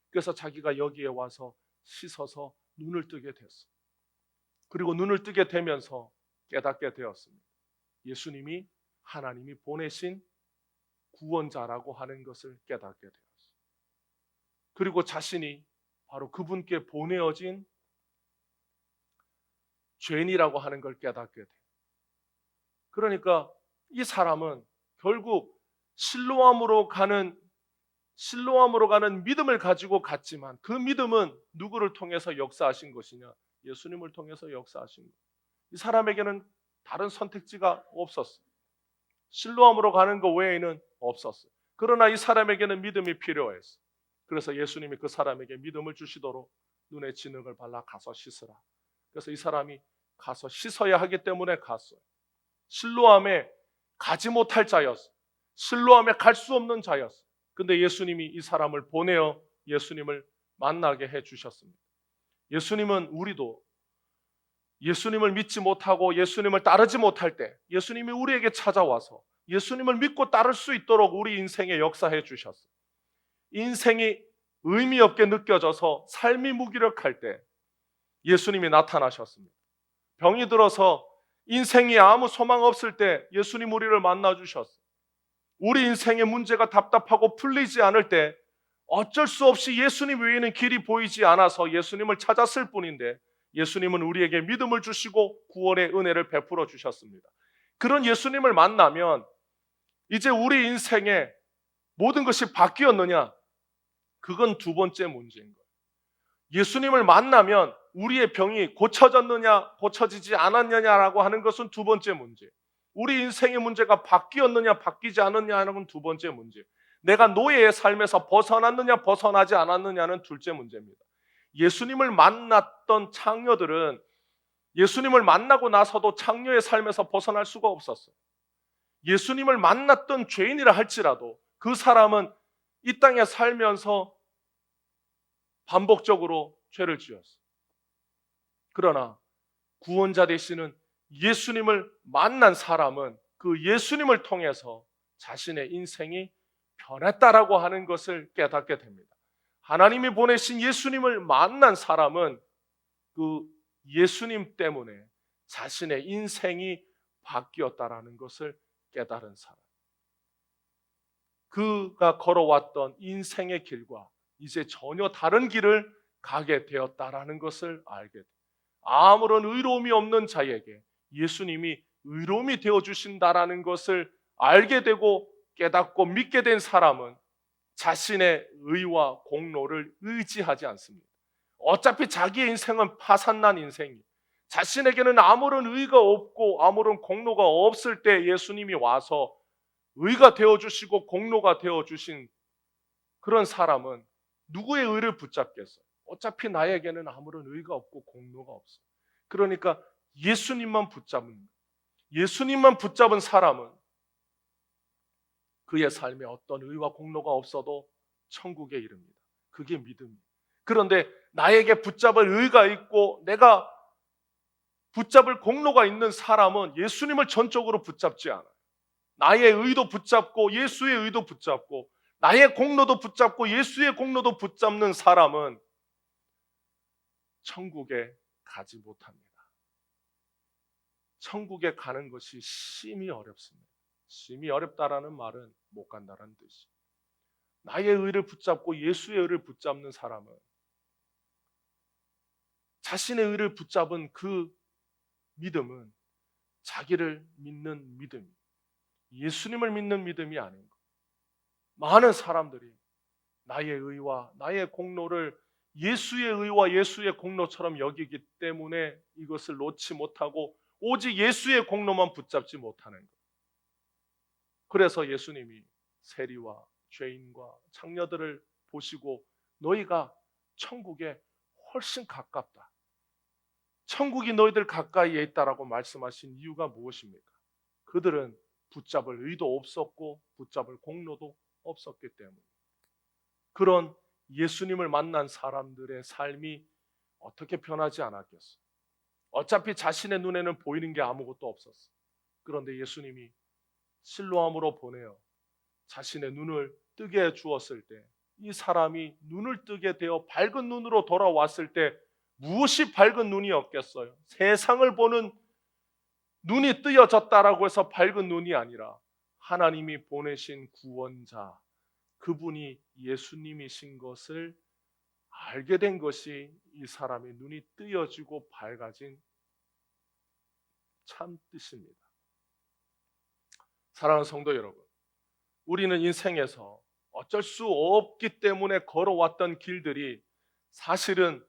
그래서 자기가 여기에 와서 씻어서 눈을 뜨게 됐어. 그리고 눈을 뜨게 되면서 깨닫게 되었습니다. 예수님이 하나님이 보내신 구원자라고 하는 것을 깨닫게 되었어. 그리고 자신이 바로 그분께 보내어진 죄인이라고 하는 걸 깨닫게 돼. 그러니까 이 사람은 결국 실로암으로 가는 믿음을 가지고 갔지만 그 믿음은 누구를 통해서 역사하신 것이냐? 예수님을 통해서 역사하신 것. 이 사람에게는 다른 선택지가 없었어. 실로암으로 가는 것 외에는 없었어. 그러나 이 사람에게는 믿음이 필요했어. 그래서 예수님이 그 사람에게 믿음을 주시도록 눈에 진흙을 발라 가서 씻으라. 그래서 이 사람이 가서 씻어야 하기 때문에 갔어요. 실로암에 가지 못할 자였어. 실로암에 갈 수 없는 자였어. 근데 예수님이 이 사람을 보내어 예수님을 만나게 해 주셨습니다. 예수님은 우리도 예수님을 믿지 못하고 예수님을 따르지 못할 때 예수님이 우리에게 찾아와서 예수님을 믿고 따를 수 있도록 우리 인생에 역사해 주셨어요. 인생이 의미 없게 느껴져서 삶이 무기력할 때 예수님이 나타나셨습니다. 병이 들어서 인생이 아무 소망 없을 때 예수님 우리를 만나 주셨어요. 우리 인생의 문제가 답답하고 풀리지 않을 때 어쩔 수 없이 예수님 외에는 길이 보이지 않아서 예수님을 찾았을 뿐인데 예수님은 우리에게 믿음을 주시고 구원의 은혜를 베풀어 주셨습니다. 그런 예수님을 만나면 이제 우리 인생에 모든 것이 바뀌었느냐? 그건 두 번째 문제인 거예요. 예수님을 만나면 우리의 병이 고쳐졌느냐 고쳐지지 않았느냐라고 하는 것은 두 번째 문제. 우리 인생의 문제가 바뀌었느냐 바뀌지 않았느냐 하는 건 두 번째 문제. 내가 노예의 삶에서 벗어났느냐 벗어나지 않았느냐는 둘째 문제입니다. 예수님을 만났던 창녀들은 예수님을 만나고 나서도 창녀의 삶에서 벗어날 수가 없었어요. 예수님을 만났던 죄인이라 할지라도 그 사람은 이 땅에 살면서 반복적으로 죄를 지었어요. 그러나 구원자 되시는 예수님을 만난 사람은 그 예수님을 통해서 자신의 인생이 변했다라고 하는 것을 깨닫게 됩니다. 하나님이 보내신 예수님을 만난 사람은 그 예수님 때문에 자신의 인생이 바뀌었다라는 것을 깨달은 사람. 그가 걸어왔던 인생의 길과 이제 전혀 다른 길을 가게 되었다라는 것을 알게 됩니다. 아무런 의로움이 없는 자에게 예수님이 의로움이 되어주신다라는 것을 알게 되고 깨닫고 믿게 된 사람은 자신의 의와 공로를 의지하지 않습니다. 어차피 자기의 인생은 파산난 인생이에요. 자신에게는 아무런 의가 없고 아무런 공로가 없을 때 예수님이 와서 의가 되어주시고 공로가 되어주신 그런 사람은 누구의 의를 붙잡겠어요? 어차피 나에게는 아무런 의가 없고 공로가 없어요. 그러니까 예수님만 붙잡은 사람은 그의 삶에 어떤 의와 공로가 없어도 천국에 이릅니다. 그게 믿음이에요. 그런데 나에게 붙잡을 의가 있고 내가 붙잡을 공로가 있는 사람은 예수님을 전적으로 붙잡지 않아요. 나의 의도 붙잡고 예수의 의도 붙잡고 나의 공로도 붙잡고 예수의 공로도 붙잡는 사람은 천국에 가지 못합니다. 천국에 가는 것이 심히 어렵습니다. 심히 어렵다라는 말은 못 간다라는 뜻이에요. 나의 의를 붙잡고 예수의 의를 붙잡는 사람은 자신의 의를 붙잡은 그 믿음은 자기를 믿는 믿음, 예수님을 믿는 믿음이 아닌 것. 많은 사람들이 나의 의와 나의 공로를 예수의 의와 예수의 공로처럼 여기기 때문에 이것을 놓지 못하고 오직 예수의 공로만 붙잡지 못하는 것. 그래서 예수님이 세리와 죄인과 창녀들을 보시고 너희가 천국에 훨씬 가깝다. 천국이 너희들 가까이에 있다라고 말씀하신 이유가 무엇입니까? 그들은 붙잡을 의도 없었고 붙잡을 공로도 없었기 때문에 그런 예수님을 만난 사람들의 삶이 어떻게 변하지 않았겠어요? 어차피 자신의 눈에는 보이는 게 아무것도 없었어요. 그런데 예수님이 실로암으로 보내어 자신의 눈을 뜨게 해 주었을 때 이 사람이 눈을 뜨게 되어 밝은 눈으로 돌아왔을 때 무엇이 밝은 눈이었겠어요? 세상을 보는 눈이 뜨여졌다라고 해서 밝은 눈이 아니라 하나님이 보내신 구원자, 그분이 예수님이신 것을 알게 된 것이 이 사람의 눈이 뜨여지고 밝아진 참 뜻입니다. 사랑하는 성도 여러분, 우리는 인생에서 어쩔 수 없기 때문에 걸어왔던 길들이 사실은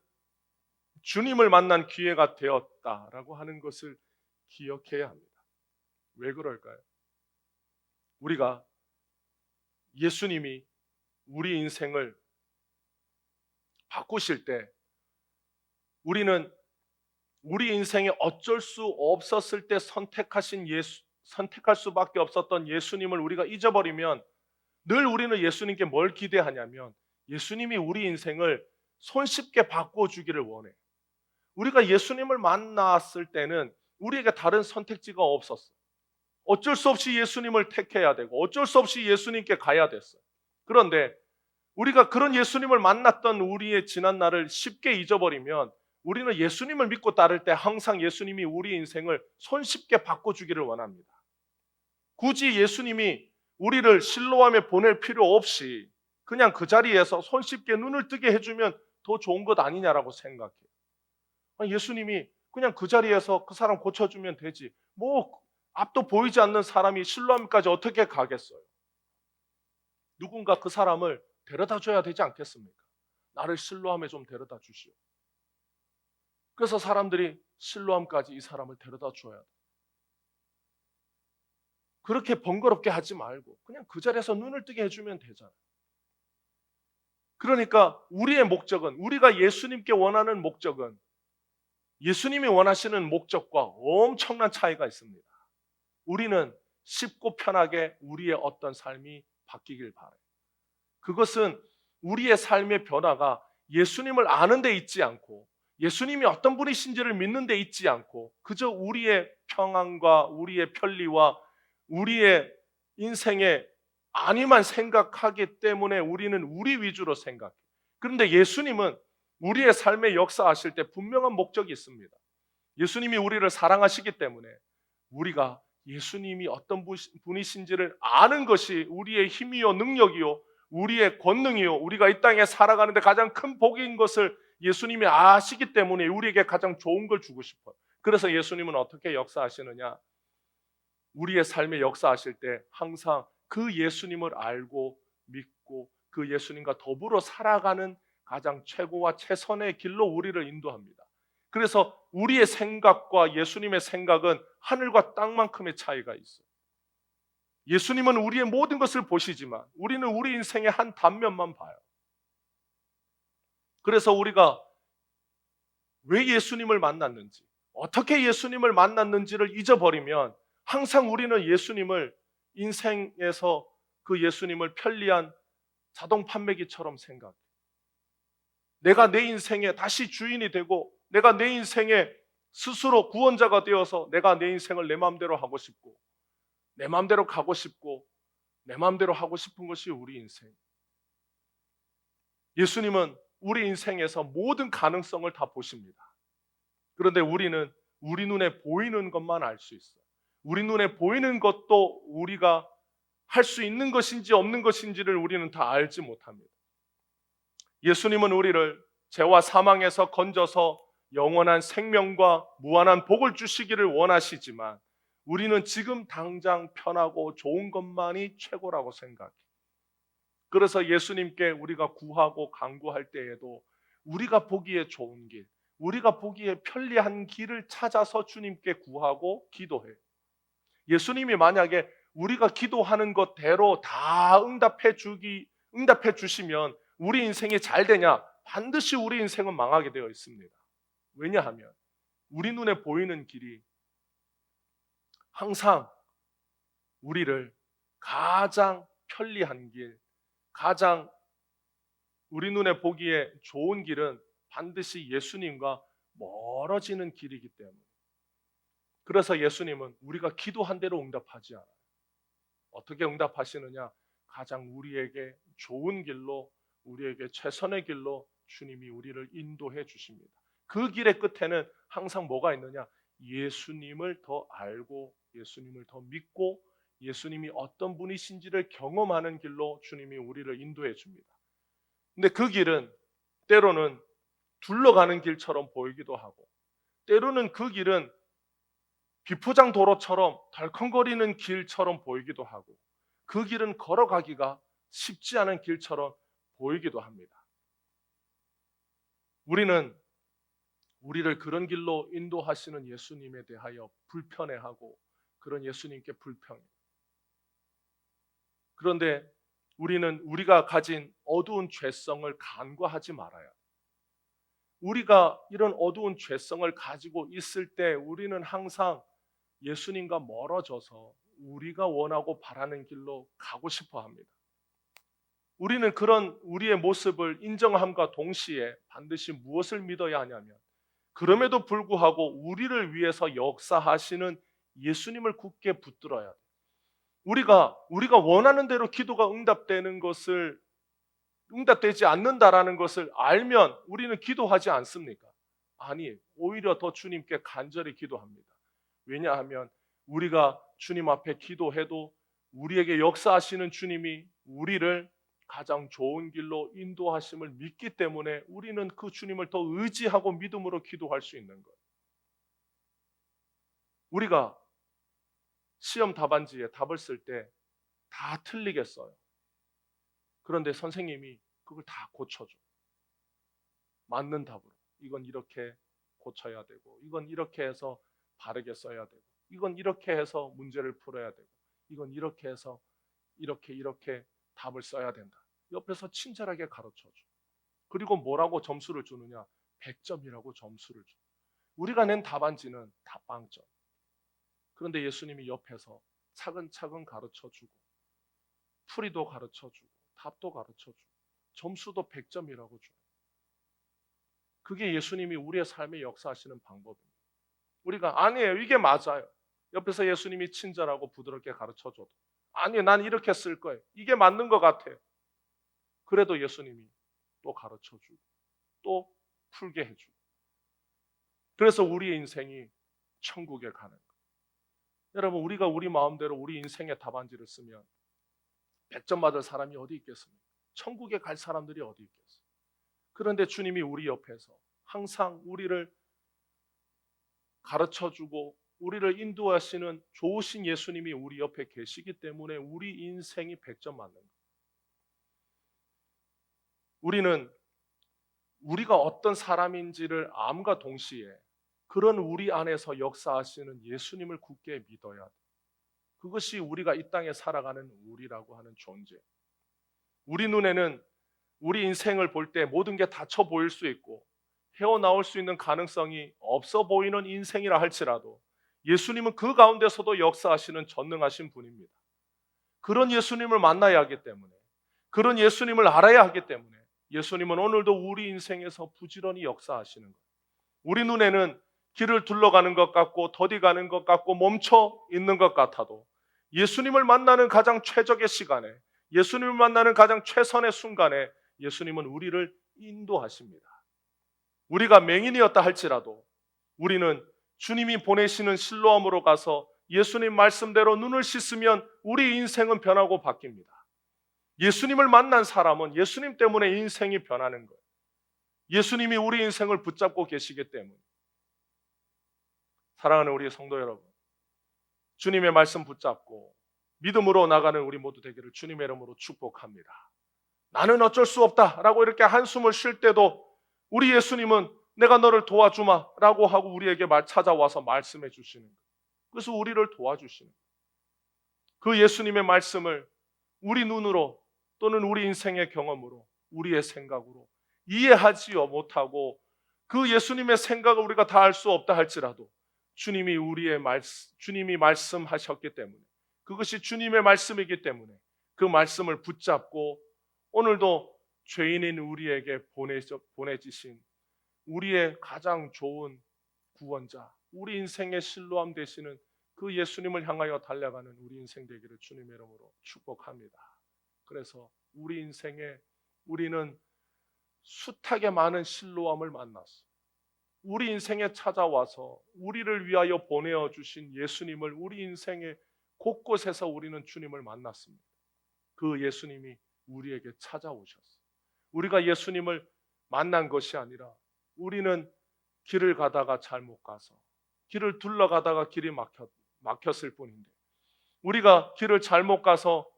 주님을 만난 기회가 되었다라고 하는 것을 기억해야 합니다. 왜 그럴까요? 우리가 예수님이 우리 인생을 바꾸실 때 우리는 우리 인생에 어쩔 수 없었을 때 선택할 수밖에 없었던 예수님을 우리가 잊어버리면 늘 우리는 예수님께 뭘 기대하냐면 예수님이 우리 인생을 손쉽게 바꿔주기를 원해. 우리가 예수님을 만났을 때는 우리에게 다른 선택지가 없었어. 어쩔 수 없이 예수님을 택해야 되고 어쩔 수 없이 예수님께 가야 됐어요. 그런데 우리가 그런 예수님을 만났던 우리의 지난 날을 쉽게 잊어버리면 우리는 예수님을 믿고 따를 때 항상 예수님이 우리 인생을 손쉽게 바꿔주기를 원합니다. 굳이 예수님이 우리를 실로암에 보낼 필요 없이 그냥 그 자리에서 손쉽게 눈을 뜨게 해주면 더 좋은 것 아니냐라고 생각해요. 예수님이 그냥 그 자리에서 그 사람 고쳐주면 되지. 뭐 앞도 보이지 않는 사람이 실로암까지 어떻게 가겠어요? 누군가 그 사람을 데려다 줘야 되지 않겠습니까? 나를 실로암에 좀 데려다 주시오. 그래서 사람들이 실로암까지 이 사람을 데려다 줘야 돼. 그렇게 번거롭게 하지 말고 그냥 그 자리에서 눈을 뜨게 해주면 되잖아요. 그러니까 우리의 목적은, 우리가 예수님께 원하는 목적은 예수님이 원하시는 목적과 엄청난 차이가 있습니다. 우리는 쉽고 편하게 우리의 어떤 삶이 바뀌길 바라요. 그것은 우리의 삶의 변화가 예수님을 아는 데 있지 않고 예수님이 어떤 분이신지를 믿는 데 있지 않고 그저 우리의 평안과 우리의 편리와 우리의 인생의 안위만 생각하기 때문에 우리는 우리 위주로 생각해요. 그런데 예수님은 우리의 삶에 역사하실 때 분명한 목적이 있습니다. 예수님이 우리를 사랑하시기 때문에 우리가 예수님이 어떤 분이신지를 아는 것이 우리의 힘이요 능력이요 우리의 권능이요 우리가 이 땅에 살아가는데 가장 큰 복인 것을 예수님이 아시기 때문에 우리에게 가장 좋은 걸 주고 싶어요. 그래서 예수님은 어떻게 역사하시느냐? 우리의 삶에 역사하실 때 항상 그 예수님을 알고 믿고 그 예수님과 더불어 살아가는 가장 최고와 최선의 길로 우리를 인도합니다. 그래서 우리의 생각과 예수님의 생각은 하늘과 땅만큼의 차이가 있어요. 예수님은 우리의 모든 것을 보시지만 우리는 우리 인생의 한 단면만 봐요. 그래서 우리가 왜 예수님을 만났는지, 어떻게 예수님을 만났는지를 잊어버리면 항상 우리는 예수님을 인생에서 그 예수님을 편리한 자동 판매기처럼 생각해. 내가 내 인생에 다시 주인이 되고 내가 내 인생에 스스로 구원자가 되어서 내가 내 인생을 내 마음대로 하고 싶고 내 마음대로 가고 싶고 내 마음대로 하고 싶은 것이 우리 인생. 예수님은 우리 인생에서 모든 가능성을 다 보십니다. 그런데 우리는 우리 눈에 보이는 것만 알 수 있어요. 우리 눈에 보이는 것도 우리가 할 수 있는 것인지 없는 것인지를 우리는 다 알지 못합니다. 예수님은 우리를 죄와 사망에서 건져서 영원한 생명과 무한한 복을 주시기를 원하시지만 우리는 지금 당장 편하고 좋은 것만이 최고라고 생각해요. 그래서 예수님께 우리가 구하고 간구할 때에도 우리가 보기에 좋은 길, 우리가 보기에 편리한 길을 찾아서 주님께 구하고 기도해요. 예수님이 만약에 우리가 기도하는 것대로 다 응답해 주시면 우리 인생이 잘 되냐? 반드시 우리 인생은 망하게 되어 있습니다. 왜냐하면 우리 눈에 보이는 길이 항상 우리를 가장 편리한 길, 가장 우리 눈에 보기에 좋은 길은 반드시 예수님과 멀어지는 길이기 때문에. 그래서 예수님은 우리가 기도한 대로 응답하지 않아요. 어떻게 응답하시느냐? 가장 우리에게 좋은 길로, 우리에게 최선의 길로 주님이 우리를 인도해 주십니다. 그 길의 끝에는 항상 뭐가 있느냐? 예수님을 더 알고 예수님을 더 믿고 예수님이 어떤 분이신지를 경험하는 길로 주님이 우리를 인도해 줍니다. 근데 그 길은 때로는 둘러가는 길처럼 보이기도 하고 때로는 그 길은 비포장 도로처럼 덜컹거리는 길처럼 보이기도 하고 그 길은 걸어가기가 쉽지 않은 길처럼 보이기도 합니다. 우리는 우리를 그런 길로 인도하시는 예수님에 대하여 불편해하고 그런 예수님께 불평해요. 그런데 우리는 우리가 가진 어두운 죄성을 간과하지 말아야 해요. 우리가 이런 어두운 죄성을 가지고 있을 때 우리는 항상 예수님과 멀어져서 우리가 원하고 바라는 길로 가고 싶어 합니다. 우리는 그런 우리의 모습을 인정함과 동시에 반드시 무엇을 믿어야 하냐면 그럼에도 불구하고 우리를 위해서 역사하시는 예수님을 굳게 붙들어야 돼요. 우리가 원하는 대로 기도가 응답되지 않는다라는 것을 알면 우리는 기도하지 않습니까? 아니, 오히려 더 주님께 간절히 기도합니다. 왜냐하면 우리가 주님 앞에 기도해도 우리에게 역사하시는 주님이 우리를 가장 좋은 길로 인도하심을 믿기 때문에 우리는 그 주님을 더 의지하고 믿음으로 기도할 수 있는 거예요. 우리가 시험 답안지에 답을 쓸 때 다 틀리겠어요. 그런데 선생님이 그걸 다 고쳐줘. 맞는 답으로. 이건 이렇게 고쳐야 되고 이건 이렇게 해서 바르게 써야 되고 이건 이렇게 해서 문제를 풀어야 되고 이건 이렇게 해서 이렇게 답을 써야 된다. 옆에서 친절하게 가르쳐줘. 그리고 뭐라고 점수를 주느냐? 100점이라고 점수를 줘. 우리가 낸 답안지는 다 빵점. 그런데 예수님이 옆에서 차근차근 가르쳐주고 풀이도 가르쳐주고 답도 가르쳐주고 점수도 100점이라고 줘요. 그게 예수님이 우리의 삶에 역사하시는 방법입니다. 우리가 아니에요. 이게 맞아요. 옆에서 예수님이 친절하고 부드럽게 가르쳐줘도 아니에요. 난 이렇게 쓸 거예요. 이게 맞는 것 같아요. 그래도 예수님이 또 가르쳐주고 또 풀게 해주고 그래서 우리의 인생이 천국에 가는 거예요. 여러분 우리가 우리 마음대로 우리 인생의 답안지를 쓰면 100점 받을 사람이 어디 있겠습니까? 천국에 갈 사람들이 어디 있겠어요? 그런데 주님이 우리 옆에서 항상 우리를 가르쳐주고 우리를 인도하시는 좋으신 예수님이 우리 옆에 계시기 때문에 우리 인생이 100점 맞는 거예요. 우리는 우리가 어떤 사람인지를 암과 동시에 그런 우리 안에서 역사하시는 예수님을 굳게 믿어야 돼요. 그것이 우리가 이 땅에 살아가는 우리라고 하는 존재. 우리 눈에는 우리 인생을 볼 때 모든 게 닫혀 보일 수 있고 헤어나올 수 있는 가능성이 없어 보이는 인생이라 할지라도 예수님은 그 가운데서도 역사하시는 전능하신 분입니다. 그런 예수님을 만나야 하기 때문에 그런 예수님을 알아야 하기 때문에 예수님은 오늘도 우리 인생에서 부지런히 역사하시는 거예요. 우리 눈에는 길을 둘러가는 것 같고 더디 가는 것 같고 멈춰 있는 것 같아도 예수님을 만나는 가장 최적의 시간에, 예수님을 만나는 가장 최선의 순간에 예수님은 우리를 인도하십니다. 우리가 맹인이었다 할지라도 우리는 주님이 보내시는 실로암으로 가서 예수님 말씀대로 눈을 씻으면 우리 인생은 변하고 바뀝니다. 예수님을 만난 사람은 예수님 때문에 인생이 변하는 거예요. 예수님이 우리 인생을 붙잡고 계시기 때문에. 사랑하는 우리 성도 여러분, 주님의 말씀 붙잡고 믿음으로 나가는 우리 모두 되기를 주님의 이름으로 축복합니다. 나는 어쩔 수 없다라고 이렇게 한숨을 쉴 때도 우리 예수님은 내가 너를 도와주마 라고 하고 우리에게 찾아와서 말씀해 주시는 거예요. 그래서 우리를 도와주시는 거예요. 그 예수님의 말씀을 우리 눈으로 또는 우리 인생의 경험으로, 우리의 생각으로 이해하지 못하고 그 예수님의 생각을 우리가 다 알 수 없다 할지라도 주님이 주님이 말씀하셨기 때문에, 그것이 주님의 말씀이기 때문에 그 말씀을 붙잡고 오늘도 죄인인 우리에게 보내지신 우리의 가장 좋은 구원자, 우리 인생의 실로암 되시는 그 예수님을 향하여 달려가는 우리 인생 되기를 주님의 이름으로 축복합니다. 그래서 우리 인생에 우리는 숱하게 많은 실로암을 만났어. 우리 인생에 찾아와서 우리를 위하여 보내어 주신 예수님을 우리 인생의 곳곳에서 우리는 주님을 만났습니다. 그 예수님이 우리에게 찾아오셨어. 우리가 예수님을 만난 것이 아니라 우리는 길을 가다가 잘못 가서 길을 둘러가다가 길이 막혔을 뿐인데, 우리가 길을 잘못 가서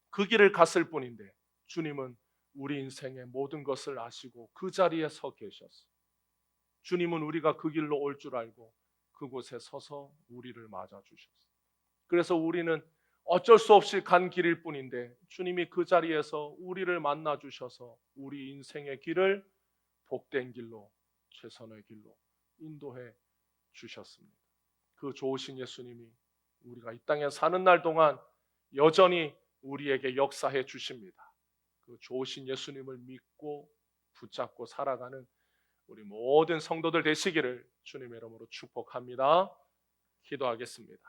그 길을 갔을 뿐인데 주님은 우리 인생의 모든 것을 아시고 그 자리에 서 계셨어. 주님은 우리가 그 길로 올 줄 알고 그곳에 서서 우리를 맞아주셨어. 그래서 우리는 어쩔 수 없이 간 길일 뿐인데 주님이 그 자리에서 우리를 만나주셔서 우리 인생의 길을 복된 길로, 최선의 길로 인도해 주셨습니다. 그 좋으신 예수님이 우리가 이 땅에 사는 날 동안 여전히 우리에게 역사해 주십니다. 그 좋으신 예수님을 믿고 붙잡고 살아가는 우리 모든 성도들 되시기를 주님의 이름으로 축복합니다. 기도하겠습니다.